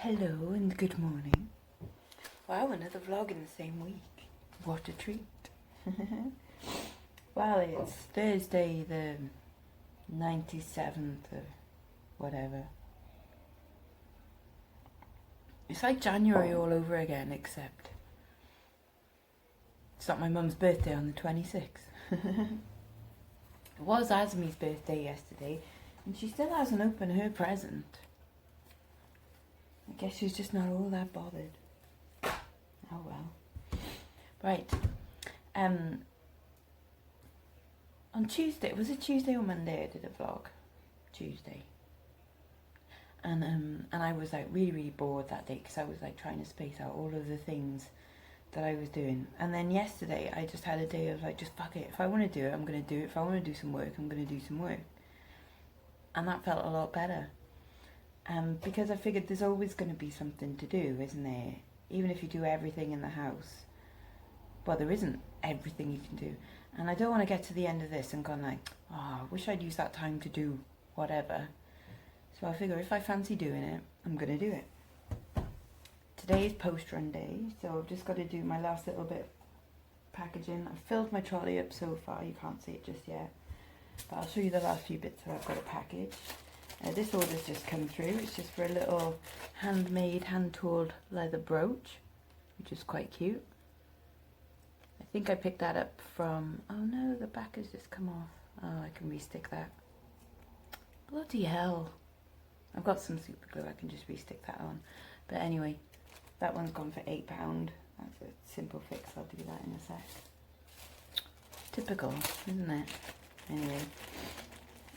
Hello and good morning. Wow, another vlog in the same week. What a treat. Well, it's Thursday the 97th or whatever. It's like January all over again, except it's not my mum's birthday on the 26th. It was Asmi's birthday yesterday, and she still hasn't opened her present. I guess she's just not all that bothered. Oh well. Right. On Tuesday, was it Tuesday or Monday I did a vlog? Tuesday. And I was like really bored that day because I was like trying to space out all of the things that I was doing. And then yesterday I just had a day of like, just fuck it. If I want to do it, I'm going to do it. If I want to do some work, I'm going to do some work. And that felt a lot better. Because I figured there's always going to be something to do, isn't there? Even if you do everything in the house. Well, there isn't everything you can do. And I don't want to get to the end of this and go like, oh, I wish I'd use that time to do whatever. So I figure if I fancy doing it, I'm going to do it. Today is post-run day, so I've just got to do my last little bit of packaging. I've filled my trolley up so far, you can't see it just yet. But I'll show you the last few bits that I've got to package. This order's just come through. It's just for a little handmade, hand-tooled leather brooch, which is quite cute. I think I picked that up from... Oh no, the back has just come off. Oh, I can restick that. Bloody hell. I've got some super glue, I can just restick that on. But anyway, that one's gone for £8. That's a simple fix, I'll do that in a sec. Typical, isn't it? Anyway.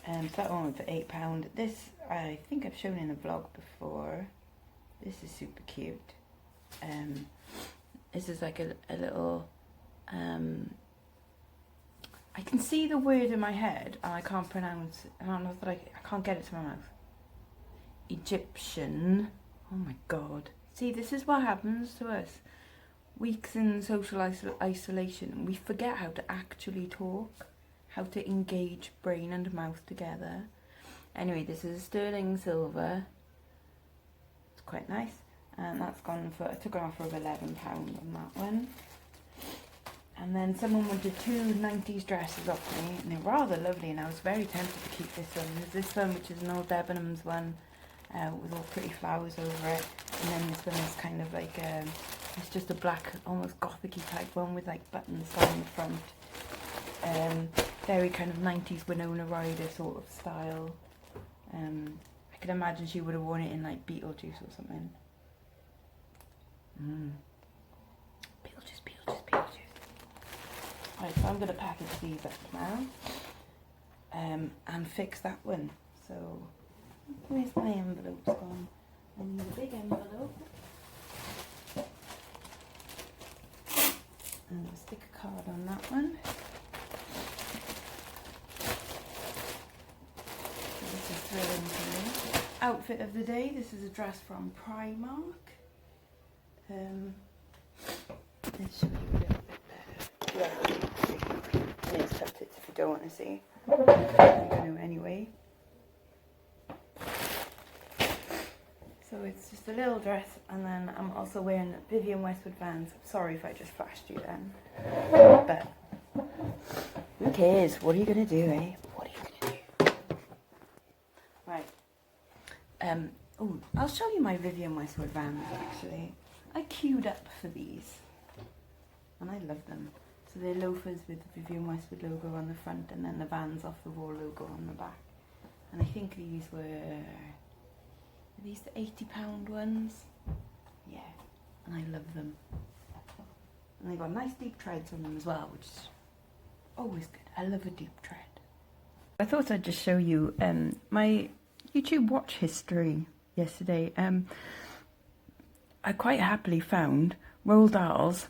So that one went for £8. This, I think I've shown in a vlog before. This is super cute. This is like a little... I can see the word in my head and I can't pronounce it. I don't know that I can't get it to my mouth. Egyptian. Oh my god. See, this is what happens to us. Weeks in social isolation. We forget how to actually talk. How to engage brain and mouth together. Anyway, this is sterling silver. It's quite nice. And that's gone for, I took an offer of £11 on that one. And then someone wanted two 90s dresses off me, and they're rather lovely, and I was very tempted to keep this one. There's this one, which is an old Debenhams one, with all pretty flowers over it. And then this one is kind of like, it's just a black, almost gothic-y type one with like buttons down the front. Very kind of 90s Winona Ryder sort of style. I could imagine she would have worn it in like Beetlejuice or something. Beetlejuice. Right, so I'm going to package these up now. And fix that one. So, where's my envelopes gone? I need a big envelope. And I'll stick a card on that one. Outfit of the day. This is a dress from Primark. Let's show you a little bit better. Yeah, and it's subtits if you don't want to see. I'm going to anyway. So it's just a little dress, and then I'm also wearing Vivienne Westwood Vans. Sorry if I just flashed you then, but who cares? What are you going to do, eh? What are you going to do? Right. Oh, I'll show you my Vivienne Westwood Vans actually. I queued up for these, and I love them. So they're loafers with the Vivienne Westwood logo on the front, and then the Vans Off the Wall logo on the back. And I think these were these the £80 ones? Yeah, and I love them. And they got nice deep treads on them as well, which is always good. I love a deep tread. I thought I'd just show you my YouTube watch history yesterday. I quite happily found Roald Dahl's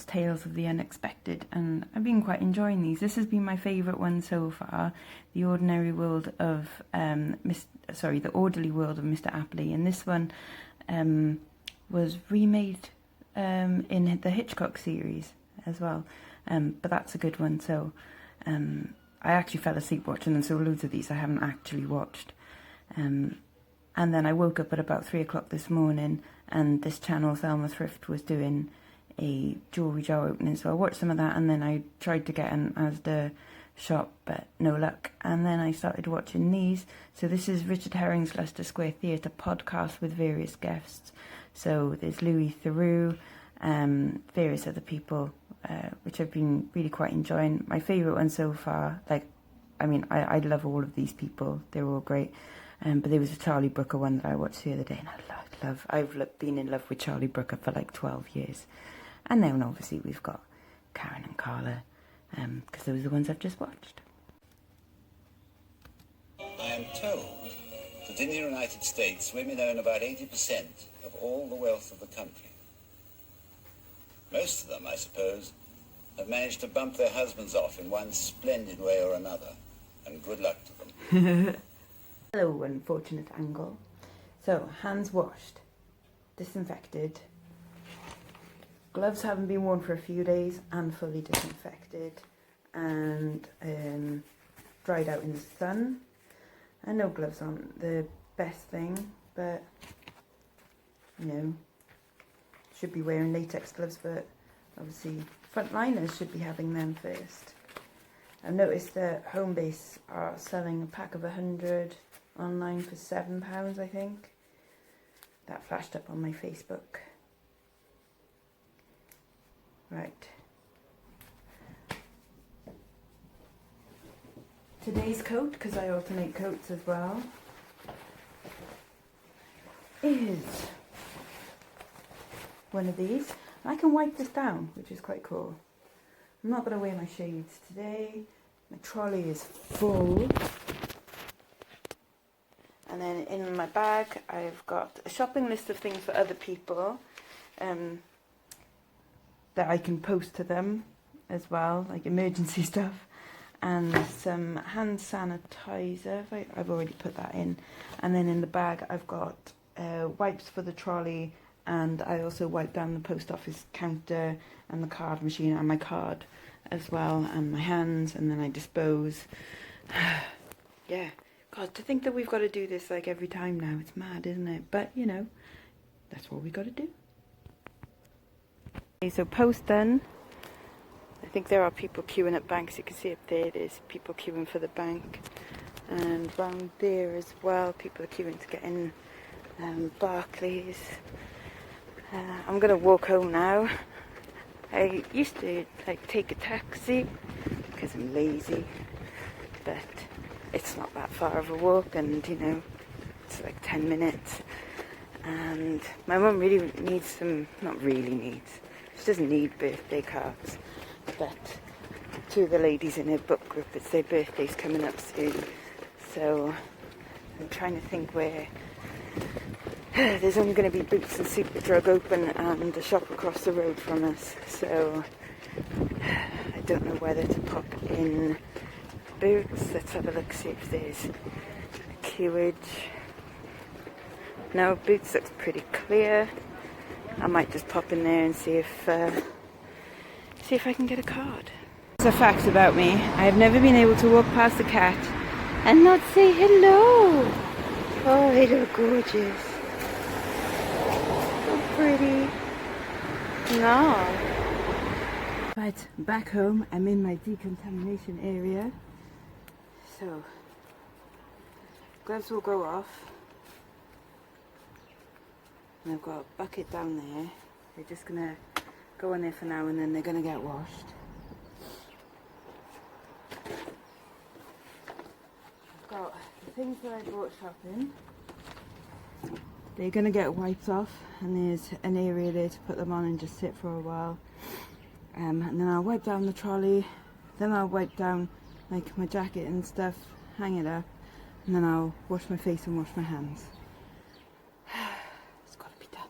Tales of the Unexpected, and I've been quite enjoying these. This has been my favourite one so far, The Ordinary World of The Orderly World of Mr. Appley, and this one was remade in the Hitchcock series as well, but that's a good one. So I actually fell asleep watching them, so loads of these I haven't actually watched. And then I woke up at about 3 o'clock this morning, and this channel, Thelma Thrift, was doing a jewellery jar opening, so I watched some of that, and then I tried to get an Asda shop, but no luck. And then I started watching these. So this is Richard Herring's Leicester Square Theatre podcast with various guests. So there's Louis Theroux, various other people, which I've been really quite enjoying. My favourite one so far, like, I mean, I love all of these people. They're all great. But there was a Charlie Brooker one that I watched the other day, and I've been in love with Charlie Brooker for like 12 years. And then obviously we've got Karen and Carla, because those are the ones I've just watched. I am told that in the United States, women own about 80% of all the wealth of the country. Most of them, I suppose, have managed to bump their husbands off in one splendid way or another, and good luck to them. Hello, unfortunate angle. So, hands washed, disinfected, gloves haven't been worn for a few days and fully disinfected, and dried out in the sun. And no gloves aren't the best thing, but you know, should be wearing latex gloves, but obviously frontliners should be having them first. I've noticed that Homebase are selling a pack of 100 online for £7, I think. That flashed up on my Facebook. Right. Today's coat, because I alternate coats as well, is one of these. I can wipe this down, which is quite cool. I'm not going to wear my shades today. My trolley is full. And then in my bag, I've got a shopping list of things for other people that I can post to them as well, like emergency stuff. And some hand sanitizer, I've already put that in. And then in the bag, I've got wipes for the trolley, and I also wipe down the post office counter and the card machine and my card as well, and my hands, and then I dispose. Yeah, God, to think that we've got to do this like every time now, it's mad, isn't it? But, you know, that's what we got to do. Okay, so post done. I think there are people queuing at banks. You can see up there, there's people queuing for the bank. And round there as well, people are queuing to get in Barclays. I'm going to walk home now. I used to like take a taxi because I'm lazy, but it's not that far of a walk, and you know, it's like 10 minutes. And my mum really needs some, not really needs, she doesn't need birthday cards, but two of the ladies in her book group, it's their birthdays coming up soon, so I'm trying to think where. There's only going to be Boots and Superdrug open and a shop across the road from us, so I don't know whether to pop in Boots. Let's have a look, see if there's a queuage. No, Boots looks pretty clear. I might just pop in there and see if I can get a card. It's a fact about me. I have never been able to walk past a cat and not say hello. Oh, they look gorgeous. Pretty. No. But back home, I'm in my decontamination area. So, gloves will go off. And I've got a bucket down there. They're just gonna go in there for now, and then they're gonna get washed. I've got the things that I bought shopping. They're going to get wiped off, and there's an area there to put them on and just sit for a while. And then I'll wipe down the trolley, then I'll wipe down like my jacket and stuff, hang it up, and then I'll wash my face and wash my hands. It's got to be done.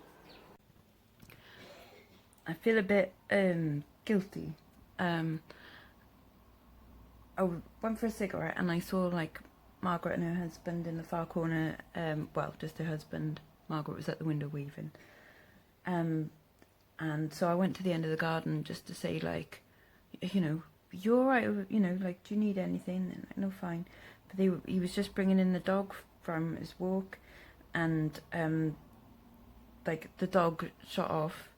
I feel a bit guilty. I went for a cigarette and I saw like Margaret and her husband in the far corner, well, just her husband. Margaret was at the window weaving. And so I went to the end of the garden just to say, like, you know, you're all right, you know, like, do you need anything? And like, no, fine. But he was just bringing in the dog from his walk, and like the dog shot off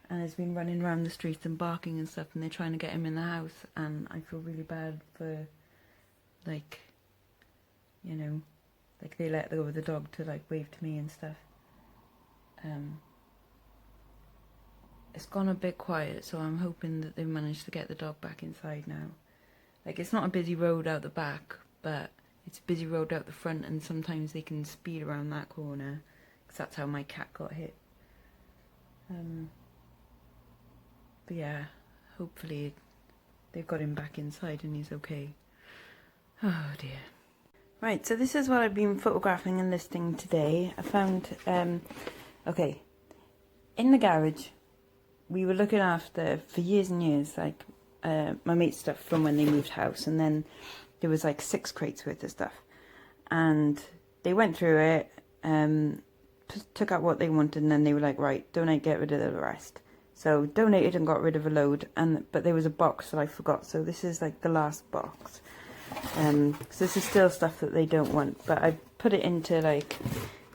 and has been running around the streets and barking and stuff, and they're trying to get him in the house, and I feel really bad for, like, you know, like they let go of the dog to like wave to me and stuff. It's gone a bit quiet, so I'm hoping that they've managed to get the dog back inside now. Like, it's not a busy road out the back, but it's a busy road out the front, and sometimes they can speed around that corner, because that's how my cat got hit. But yeah, hopefully they've got him back inside and he's okay. Oh dear. Right, so this is what I've been photographing and listing today. I found, okay, in the garage, we were looking after, for years and years, like, my mate's stuff from when they moved house, and then there was like 6 crates worth of stuff, and they went through it, took out what they wanted, and then they were like, right, donate, get rid of the rest. So donated and got rid of a load, but there was a box that I forgot, so this is like the last box. So this is still stuff that they don't want, but I put it into like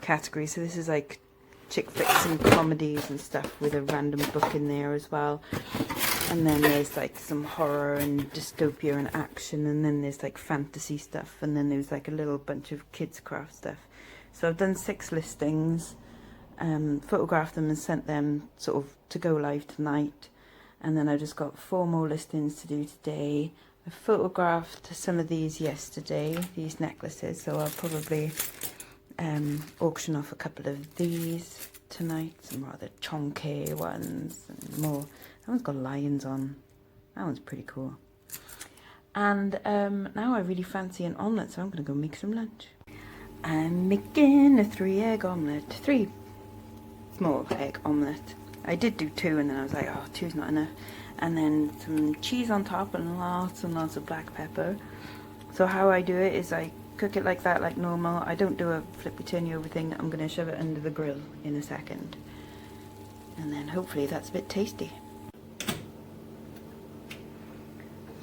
categories. So this is like chick flicks and comedies and stuff with a random book in there as well. And then there's like some horror and dystopia and action, and then there's like fantasy stuff, and then there's like a little bunch of kids craft stuff. So I've done 6 listings, photographed them and sent them sort of to go live tonight, and then I just got 4 more listings to do today. I photographed some of these yesterday, these necklaces, so I'll probably auction off a couple of these tonight, some rather chonky ones and more. That one's got lions on. That one's pretty cool. And now I really fancy an omelette, so I'm going to go make some lunch. I'm making a 3-egg omelette. 3 small egg omelette. I did do 2, and then I was like, oh, 2's not enough. And then some cheese on top and lots of black pepper. So how I do it is I cook it like that, like normal. I don't do a flippy-turny over thing. I'm going to shove it under the grill in a second. And then hopefully that's a bit tasty.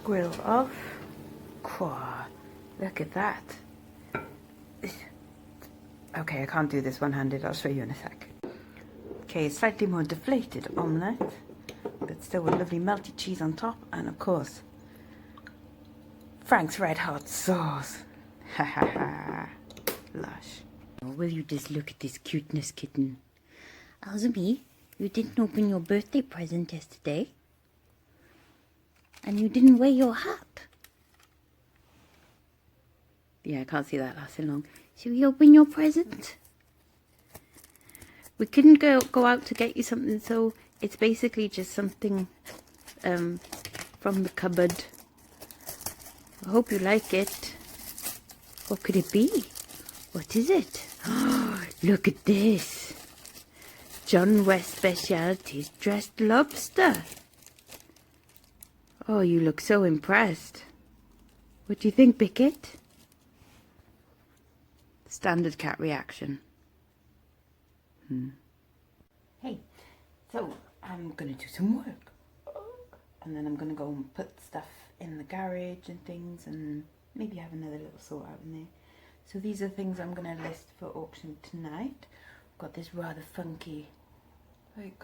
Grill off. Quah, look at that. Okay, I can't do this one-handed. I'll show you in a sec. Okay, slightly more deflated omelette, but still with lovely melty cheese on top, and of course, Frank's Red Hot sauce. Ha ha ha. Lush. Oh, will you just look at this cuteness, kitten? Azumi, you didn't open your birthday present yesterday, and you didn't wear your hat. Yeah, I can't see that lasting long. Should we open your present? We couldn't go out to get you something, so it's basically just something from the cupboard. I hope you like it. What could it be? What is it? Oh, look at this. John West Specialities dressed lobster. Oh, you look so impressed. What do you think, Bickett? Standard cat reaction. Hey, so I'm going to do some work. And then I'm going to go and put stuff in the garage and things, and maybe have another little sort out in there. So these are things I'm going to list for auction tonight. I've got this rather funky, like,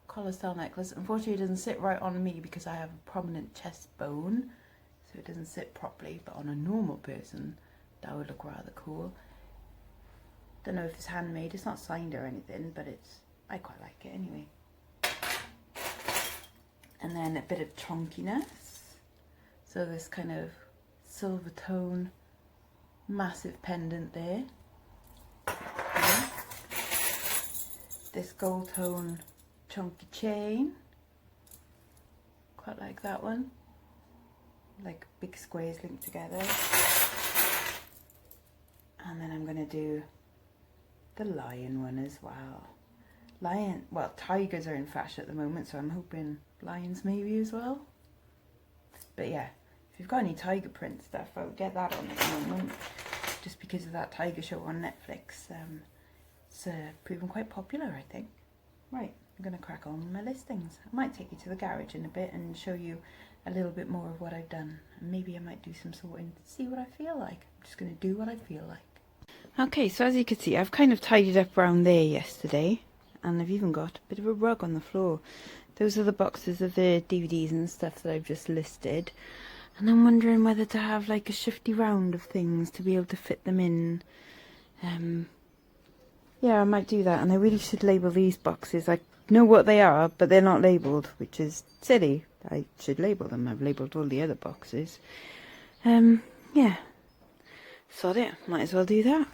collar style necklace. Unfortunately, it doesn't sit right on me because I have a prominent chest bone, so it doesn't sit properly, but on a normal person, that would look rather cool. Don't know if it's handmade, it's not signed or anything, but I quite like it anyway. And then a bit of chonkiness. So this kind of silver tone, massive pendant there. Yeah. This gold tone chunky chain. Quite like that one. Like big squares linked together. And then I'm going to do the lion one as well. Tigers are in fashion at the moment, so I'm hoping lions maybe as well. But yeah, if you've got any tiger print stuff, I would get that on at the moment, just because of that tiger show on Netflix. It's proven quite popular, I think. Right, I'm going to crack on with my listings. I might take you to the garage in a bit and show you a little bit more of what I've done. And maybe I might do some sorting to see what I feel like. I'm just going to do what I feel like. Okay, so as you can see, I've kind of tidied up around there yesterday, and I've even got a bit of a rug on the floor. Those are the boxes of the DVDs and stuff that I've just listed, and I'm wondering whether to have like a shifty round of things to be able to fit them in. Yeah, I might do that, and I really should label these boxes. I know what they are, but they're not labelled, which is silly. I should label them. I've labelled all the other boxes. Yeah. Sod it, might as well do that.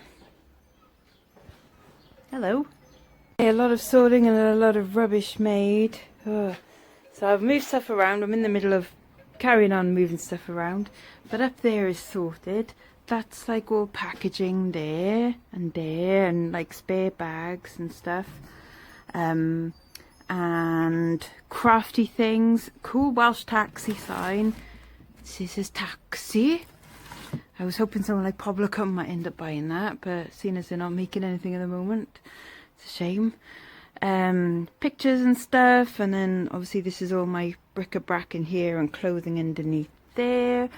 Hello. A lot of sorting and a lot of rubbish made. Ugh. So I've moved stuff around. I'm in the middle of carrying on moving stuff around. But up there is sorted. That's like all packaging there, and like spare bags and stuff. And crafty things. Cool Welsh taxi sign. This says taxi. I was hoping someone like Publicum might end up buying that, but seeing as they're not making anything at the moment, it's a shame. Pictures and stuff, and then obviously this is all my bric-a-brac in here and clothing underneath there.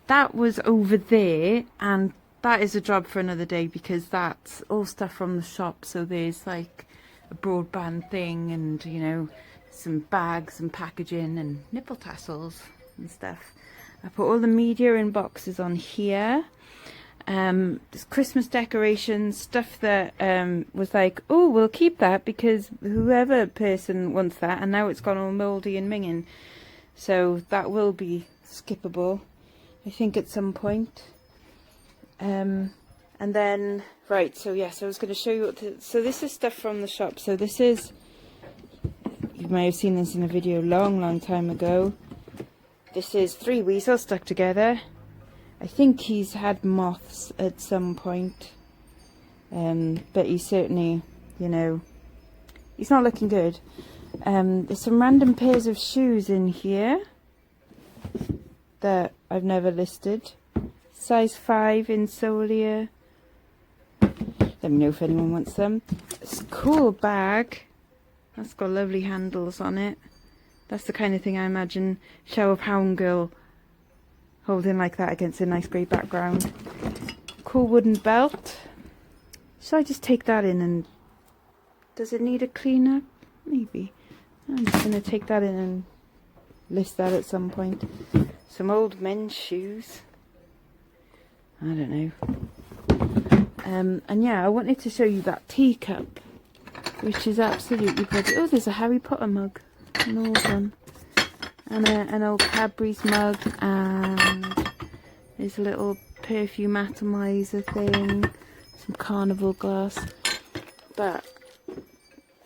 That was over there, and that is a job for another day because that's all stuff from the shop. So there's like a broadband thing, and you know, some bags and packaging and nipple tassels and stuff. I put all the media in boxes on here. There's Christmas decorations, stuff that was like, oh, we'll keep that because whoever person wants that, and now it's gone all mouldy and minging. So that will be skippable, I think, at some point. And then, right, so yes, I was going to show you so this is stuff from the shop. So this is, you may have seen this in a video long time ago. This is 3 weasels stuck together. I think he's had moths at some point. But he's certainly, you know, he's not looking good. There's some random pairs of shoes in here that I've never listed. Size 5 in Solia. Let me know if anyone wants them. It's a cool bag. That's got lovely handles on it. That's the kind of thing I imagine Shower Pound Girl holding like that against a nice grey background. Cool wooden belt. Should I just take that in and... does it need a clean up? Maybe. I'm just going to take that in and list that at some point. Some old men's shoes. I don't know. And yeah, I wanted to show you that teacup, which is absolutely pretty. Oh, there's a Harry Potter mug. An old one, and an old Cadbury's mug, and there's a little perfume atomizer thing, some carnival glass. But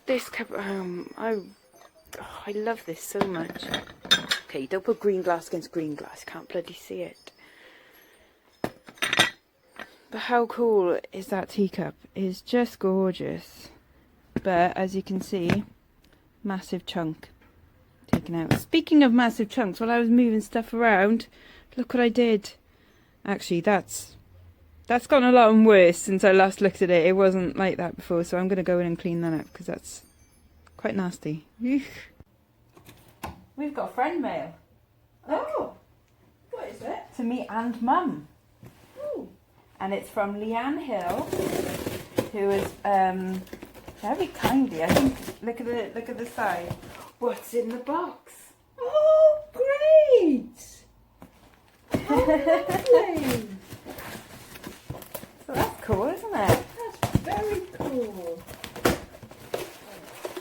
this cup, I love this so much. Okay, don't put green glass against green glass, can't bloody see it. But how cool is that teacup? It's just gorgeous. But as you can see, massive chunk taken out. Speaking of massive chunks, while I was moving stuff around, look what I did. Actually, that's gotten a lot worse since I last looked at it. It wasn't like that before, so I'm going to go in and clean that up because that's quite nasty. We've got friend mail. Oh, what is it? To me and Mum. Oh. And it's from Leanne Hill, who is very kindly. I think look at the side. What's in the box? Oh, great! Oh, lovely. So that's cool, isn't it? That's very cool.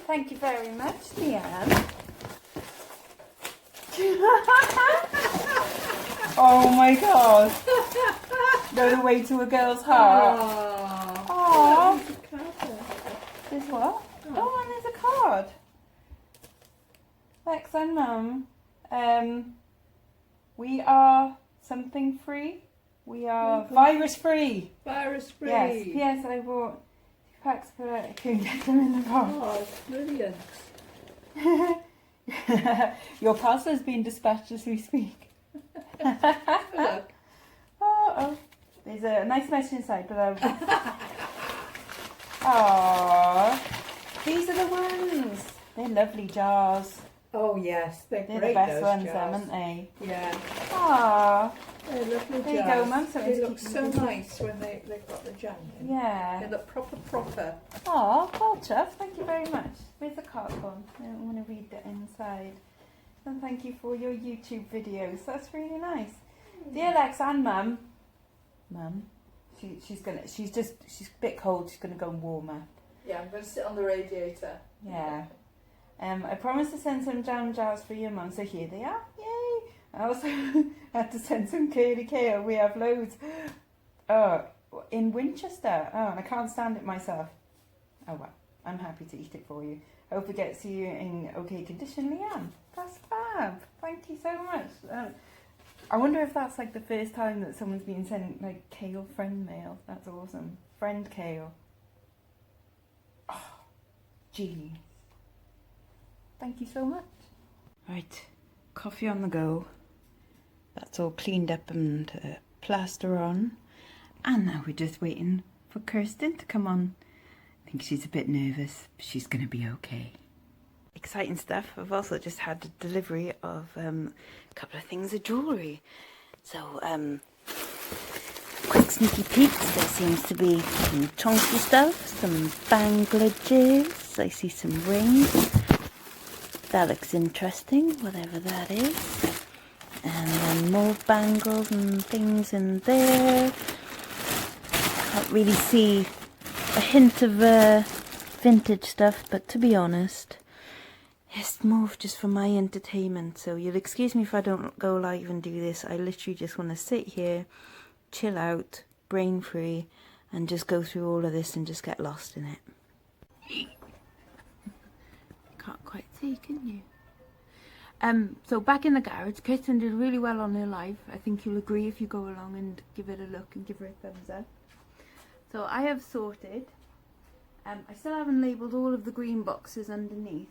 Thank you very much, Leanne. Oh my god. Go the way to a girl's heart. Oh. There's what? Oh, and there's a card. Lex and Mum. We are something free. We are virus free. Virus free. Yes. Yes, I bought 2 packs for it. I couldn't get them in the box. Oh, brilliant. Your parcel is being dispatched as we speak. Look. Oh. There's a nice message inside, but Aww. These are the ones. They're lovely jars. Oh yes, they're They're great. the best those ones, jars. aren't they? Yeah. Aww. They're lovely There you go, Mum. So They it's look keeping so busy. nice when they've got the jam in. They Yeah. look proper. Oh, well, Chuff, thank you very much. Where's the card gone? I don't want to read that inside. And thank you for your YouTube videos. That's really nice. Dear Lex and Mum. She's a bit cold. She's gonna go and warm up. Yeah, I'm going to sit on the radiator. Yeah. I promised to send some jam jars for your mum, so here they are. Yay! I also had to send some KALE. We have loads. Oh, in Winchester. Oh, and I can't stand it myself. Oh well, I'm happy to eat it for you. Hope it gets you in okay condition, Leanne. That's fab. Thank you so much. I wonder if that's like the first time that someone's been sent like KALE friend mail. That's awesome. Friend KALE. Oh, gee. Thank you so much. Right, coffee on the go. That's all cleaned up and plaster on. And now we're just waiting for Kirsten to come on. I think she's a bit nervous, but she's going to be okay. Exciting stuff. I've also just had a delivery of a couple of things of jewellery. So, quick sneaky peeks. There seems to be some chunky stuff, some banglages. I see some rings. That looks interesting, whatever that is. And then more bangles and things in there. Can't really see a hint of vintage stuff, but to be honest, it's more just for my entertainment. So you'll excuse me if I don't go live and do this. I literally just want to sit here, chill out, brain free, and just go through all of this and just get lost in it. Can't quite see, can you? So back in the garage, Kirsten did really well on her live. I think you'll agree if you go along and give it a look and give her a thumbs up. So I have sorted. I still haven't labelled all of the green boxes underneath,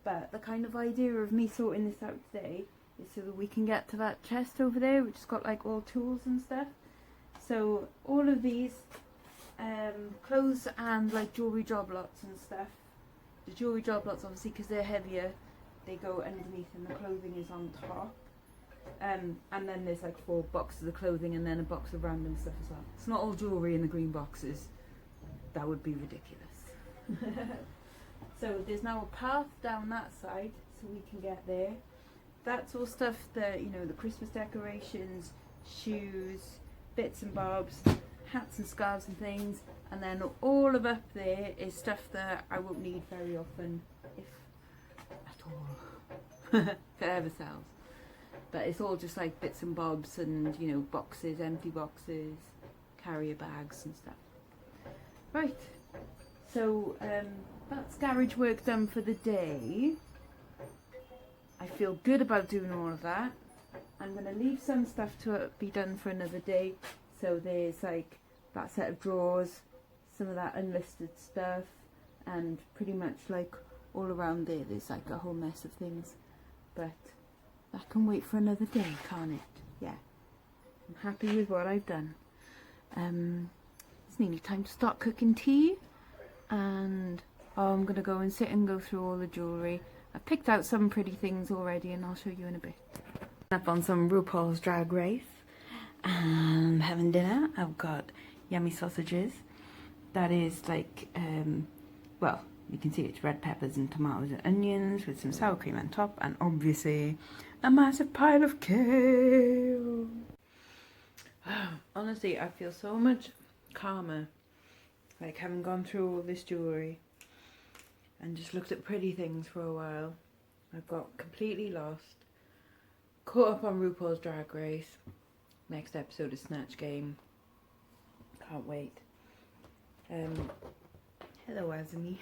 but the kind of idea of me sorting this out today is so that we can get to that chest over there, which has got like all tools and stuff. So all of these clothes and like jewellery job lots and stuff. The jewellery job lots, obviously, because they're heavier, they go underneath and the clothing is on top. And then there's like 4 boxes of clothing and then a box of random stuff as well. It's not all jewellery in the green boxes. That would be ridiculous. So there's now a path down that side so we can get there. That's all stuff that, you know, the Christmas decorations, shoes, bits and bobs, hats and scarves and things. And then all of up there is stuff that I won't need very often, if at all. If it ever sells. But it's all just like bits and bobs and, you know, boxes, empty boxes, carrier bags and stuff. Right, so that's garage work done for the day. I feel good about doing all of that. I'm going to leave some stuff to be done for another day. So there's like that set of drawers, some of that unlisted stuff, and pretty much like all around there's like a whole mess of things. But that can wait for another day, can't it? Yeah. I'm happy with what I've done. It's nearly time to start cooking tea. And I'm going to go and sit and go through all the jewellery. I've picked out some pretty things already and I'll show you in a bit. Up on some RuPaul's Drag Race. And having dinner. I've got yummy sausages. That is like, well, you can see it's red peppers and tomatoes and onions with some sour cream on top. And obviously a massive pile of kale. Honestly, I feel so much calmer, like having gone through all this jewellery and just looked at pretty things for a while. I've got completely lost, caught up on RuPaul's Drag Race. Next episode is Snatch Game. Can't wait. Hello, Azumi.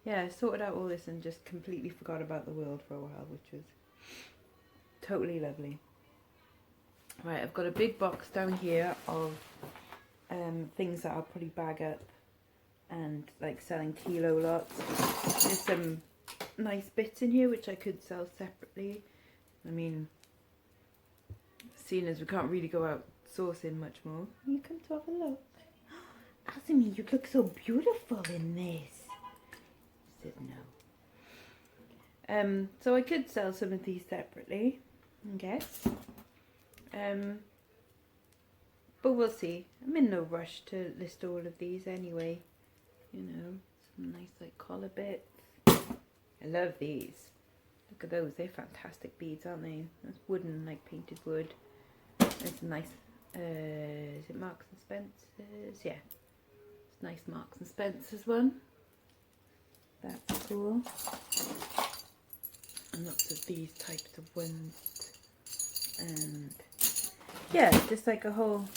Yeah, I sorted out all this and just completely forgot about the world for a while, which was totally lovely. Right, I've got a big box down here of things that I'll probably bag up and like selling kilo lots. There's some nice bits in here which I could sell separately. I mean, seeing as we can't really go out sourcing much more. You come to have a look. Azumi, you look so beautiful in this. She said no. So I could sell some of these separately, I guess. But we'll see. I'm in no rush to list all of these anyway. You know, some nice like collar bits. I love these. Look at those. They're fantastic beads, aren't they? That's wooden, like painted wood. It's nice. Is it Marks and Spencer's? Yeah. It's nice Marks and Spencer's one. That's cool. And lots of these types of ones. And yeah, just like a whole,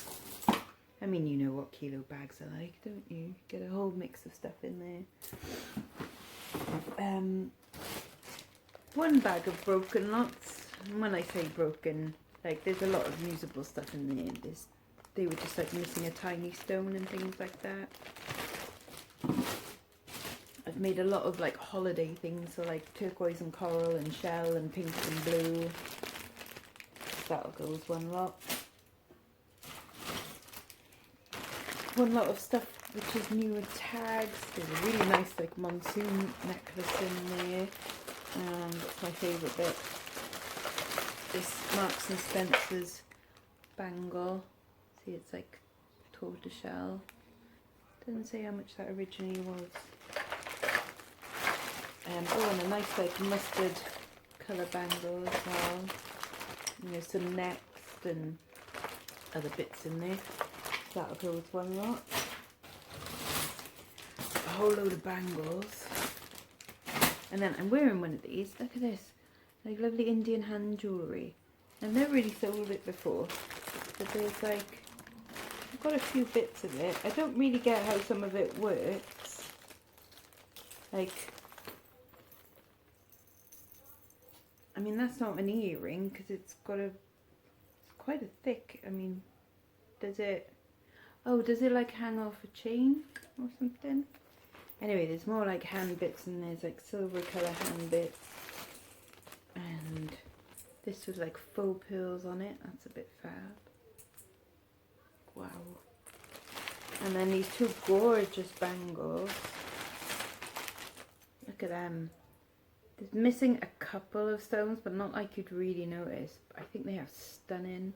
I mean, you know what kilo bags are like, don't you? Get a whole mix of stuff in there. One bag of broken lots. And when I say broken, like there's a lot of usable stuff in there. They were just like missing a tiny stone and things like that. I've made a lot of like holiday things, so like turquoise and coral and shell and pink and blue. That'll go with one lot. One lot of stuff which is new with tags. There's a really nice like monsoon necklace in there. That's my favourite bit. This Marks and Spencer's bangle. See, it's like tortoiseshell. Doesn't say how much that originally was. Oh, and a nice like mustard colour bangle as well. You know, some next and other bits in there. That'll go with one lot. A whole load of bangles. And then I'm wearing one of these. Look at this. Like lovely Indian hand jewellery. I've never really sold it before. But there's like, I've got a few bits of it. I don't really get how some of it works. Like, I mean, that's not an earring because it's quite a thick, I mean, does it like hang off a chain or something? Anyway, there's more like hand bits and there's like silver colour hand bits. And this was like faux pearls on it, that's a bit fab. Wow. And then these two gorgeous bangles. Look at them. There's missing a couple of stones, but not like you'd really notice. I think they are stunning.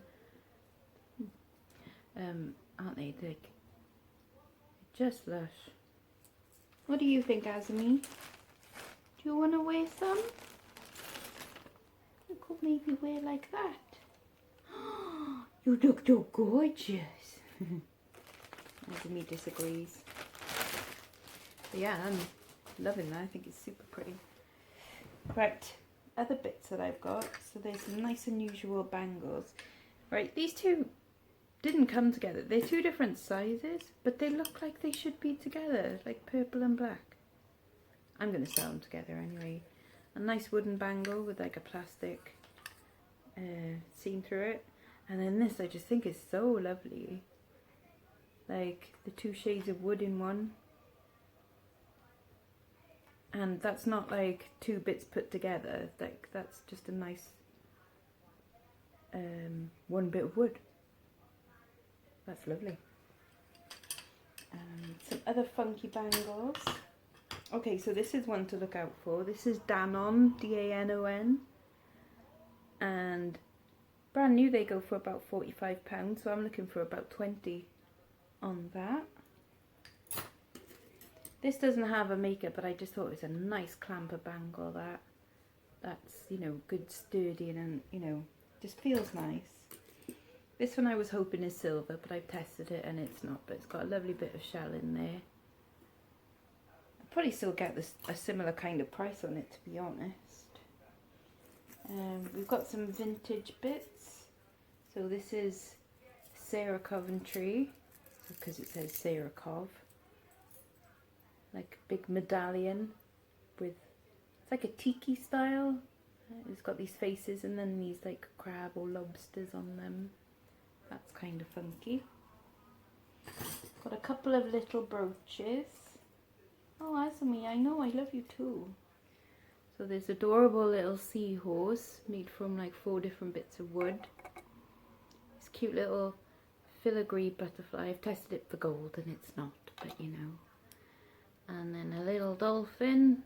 Aren't they? Like, just lush. What do you think, Azmi? Do you want to wear some? You could maybe wear like that. You look so gorgeous. Azmi disagrees. But yeah, I'm loving that. I think it's super pretty. Right, other bits that I've got. So there's some nice unusual bangles. Right, these two didn't come together. They're two different sizes, but they look like they should be together, like purple and black. I'm going to sell them together anyway. A nice wooden bangle with like a plastic seam through it. And then this I just think is so lovely. Like the two shades of wood in one. And that's not like two bits put together, like that's just a nice one bit of wood. That's lovely. Some other funky bangles. Okay, so this is one to look out for. This is Danon, D-A-N-O-N. And brand new they go for about £45, so I'm looking for about 20 on that. This doesn't have a maker, but I just thought it was a nice clamper bangle. That's, you know, good, sturdy, and, you know, just feels nice. This one I was hoping is silver, but I've tested it and it's not, but it's got a lovely bit of shell in there. I'll probably still get a similar kind of price on it, to be honest. We've got some vintage bits. So this is Sarah Coventry, because it says Sarah Cov. Like a big medallion with, it's like a tiki style. It's got these faces and then these like crab or lobsters on them. That's kind of funky. Got a couple of little brooches. Oh, Azmi, I know, I love you too. So there's adorable little seahorse made from like 4 different bits of wood. This cute little filigree butterfly. I've tested it for gold and it's not, but you know. And then a little dolphin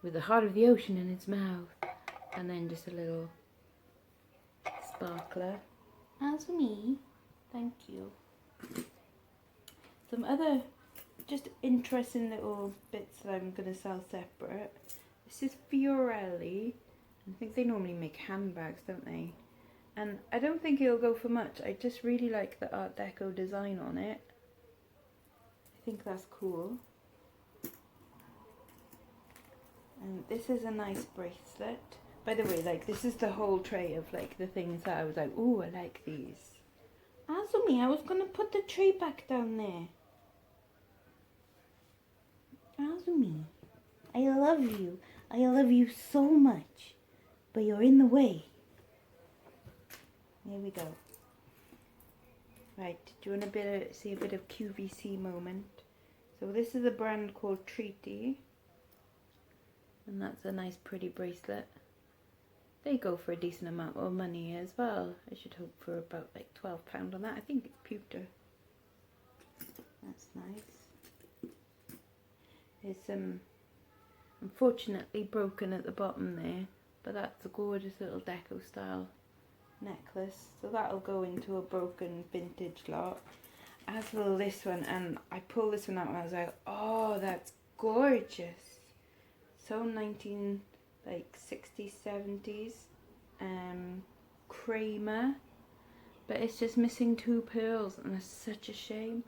with the heart of the ocean in its mouth. And then just a little sparkler. As me, thank you. Some other just interesting little bits that I'm going to sell separate. This is Fiorelli. I think they normally make handbags, don't they? And I don't think it'll go for much. I just really like the Art Deco design on it. I think that's cool. And this is a nice bracelet. By the way, like, this is the whole tray of, like, the things that I was like, ooh, I like these. Azumi, I was going to put the tray back down there. Azumi, I love you. I love you so much. But you're in the way. There we go. Right, do you want to see a bit of QVC moment? So this is a brand called Treaty. And that's a nice pretty bracelet. They go for a decent amount of money as well. I should hope for about like £12 on that. I think it's pewter. That's nice. There's some unfortunately broken at the bottom there, but that's a gorgeous little deco style necklace. So that'll go into a broken vintage lot. As will this one, and I pulled this one out and I was like, oh, that's gorgeous. So 19 like 60s, 70s, Kramer, but it's just missing 2 pearls, and it's such a shame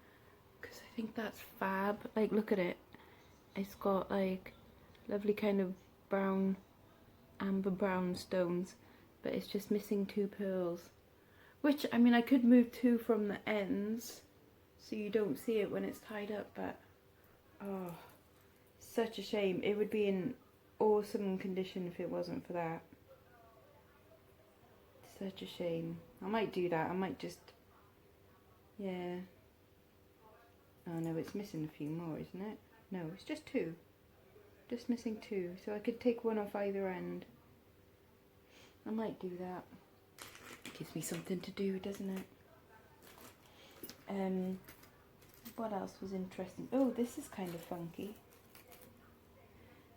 because I think that's fab. Like, look at it, it's got like lovely kind of brown, amber brown stones, but it's just missing 2 pearls, which, I mean, I could move 2 from the ends so you don't see it when it's tied up, but oh, such a shame. It would be in awesome condition if it wasn't for that. Such a shame. I might do that. I might just, yeah. Oh no, it's missing a few more, isn't it? No, it's just 2. Just missing 2. So I could take 1 off either end. I might do that. Gives me something to do, doesn't it? What else was interesting? Oh, this is kind of funky.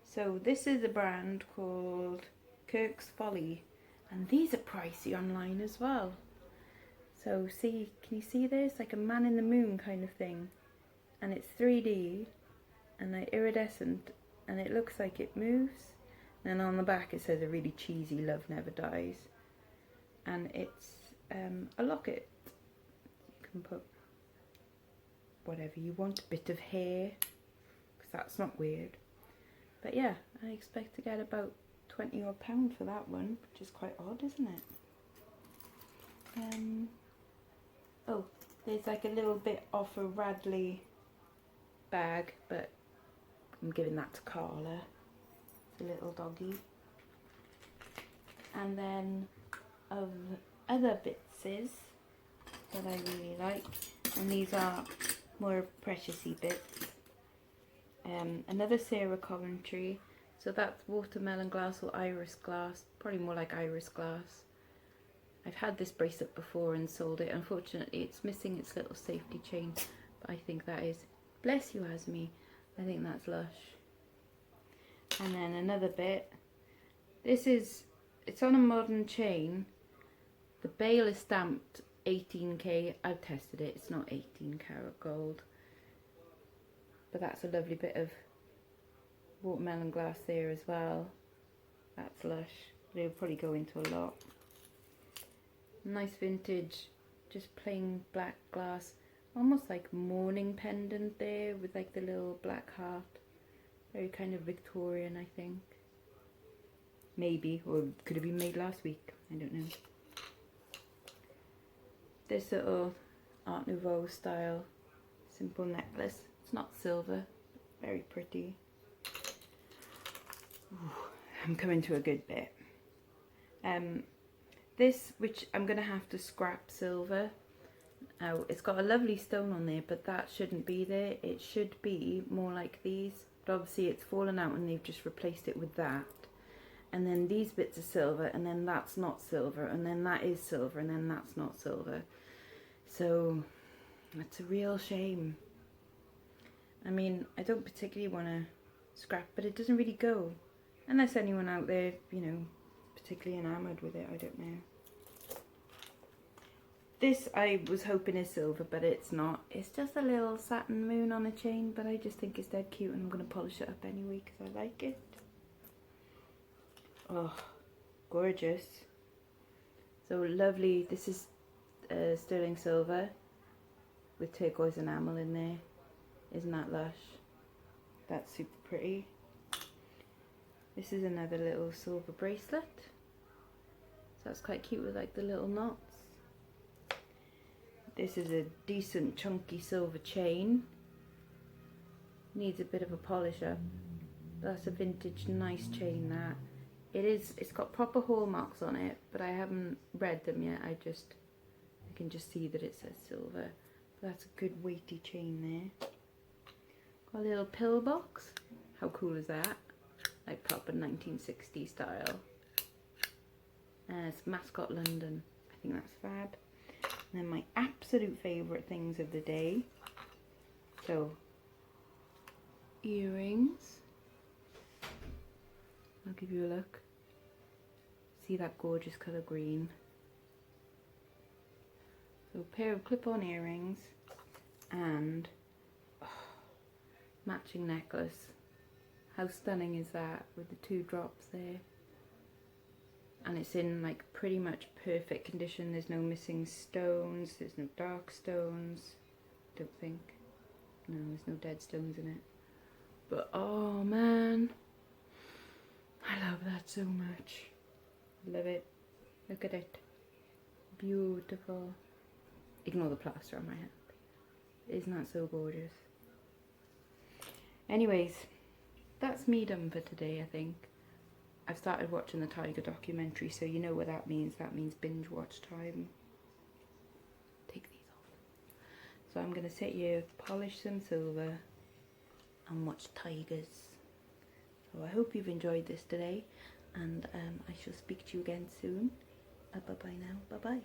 So this is a brand called Kirk's Folly, and these are pricey online as well. So see, can you see this? Like a man in the moon kind of thing, and it's 3D and like iridescent, and it looks like it moves. And on the back it says a really cheesy "Love Never Dies," and it's a locket. You can put whatever you want, a bit of hair, because that's not weird. But yeah, I expect to get about £20 odd for that one, which is quite odd, isn't it? Oh, there's like a little bit off a Radley bag, but I'm giving that to Carla. It's a little doggy. And then of other bitses that I really like, and these are more precious-y bits. Another Sarah Coventry, so that's watermelon glass or iris glass, probably more like iris glass. I've had this bracelet before and sold it. Unfortunately, it's missing its little safety chain, but I think that is, bless you Asmi, I think that's lush. And then another bit, this is, it's on a modern chain. The bail is stamped 18k. I've tested it, it's not 18 karat gold. But that's a lovely bit of watermelon glass there as well. That's lush. They'll probably go into a lot. Nice vintage, just plain black glass. Almost like morning pendant there with like the little black heart. Very kind of Victorian, I think. Maybe, or could have been made last week. I don't know. This little Art Nouveau style simple necklace. It's not silver, very pretty. Ooh, I'm coming to a good bit. This, which I'm going to have to scrap silver. It's got a lovely stone on there, but that shouldn't be there. It should be more like these. But obviously it's fallen out and they've just replaced it with that. And then these bits are silver, and then that's not silver, and then that is silver, and then that's not silver. So it's a real shame. I mean, I don't particularly want to scrap, but it doesn't really go. Unless anyone out there, you know, particularly enamoured with it, I don't know. This I was hoping is silver, but it's not. It's just a little satin moon on a chain, but I just think it's dead cute, and I'm going to polish it up anyway because I like it. Oh, gorgeous. So lovely. This is sterling silver with turquoise enamel in there. Isn't that lush? That's super pretty. This is another little silver bracelet. So that's quite cute with like the little knots. This is a decent chunky silver chain. Needs a bit of a polish up. That's a vintage nice chain that. It's got proper hallmarks on it, but I haven't read them yet. I can just see that it says silver. But that's a good weighty chain there. Got a little pill box. How cool is that? Like proper 1960s style. It's Mascot London. I think that's fab. And then my absolute favourite things of the day. So, earrings. I'll give you a look. See that gorgeous colour green. So a pair of clip-on earrings and matching necklace. How stunning is that with the 2 drops there? And it's in like pretty much perfect condition. There's no missing stones, there's no dark stones, don't think. No, there's no dead stones in it. But oh man, I love that so much. Love it. Look at it. Beautiful. Ignore the plaster on my hand. Isn't that so gorgeous? Anyways, that's me done for today, I think. I've started watching the tiger documentary, so you know what that means. That means binge watch time. Take these off. So I'm going to sit here, polish some silver, and watch tigers. So I hope you've enjoyed this today, and I shall speak to you again soon. Bye-bye now. Bye-bye.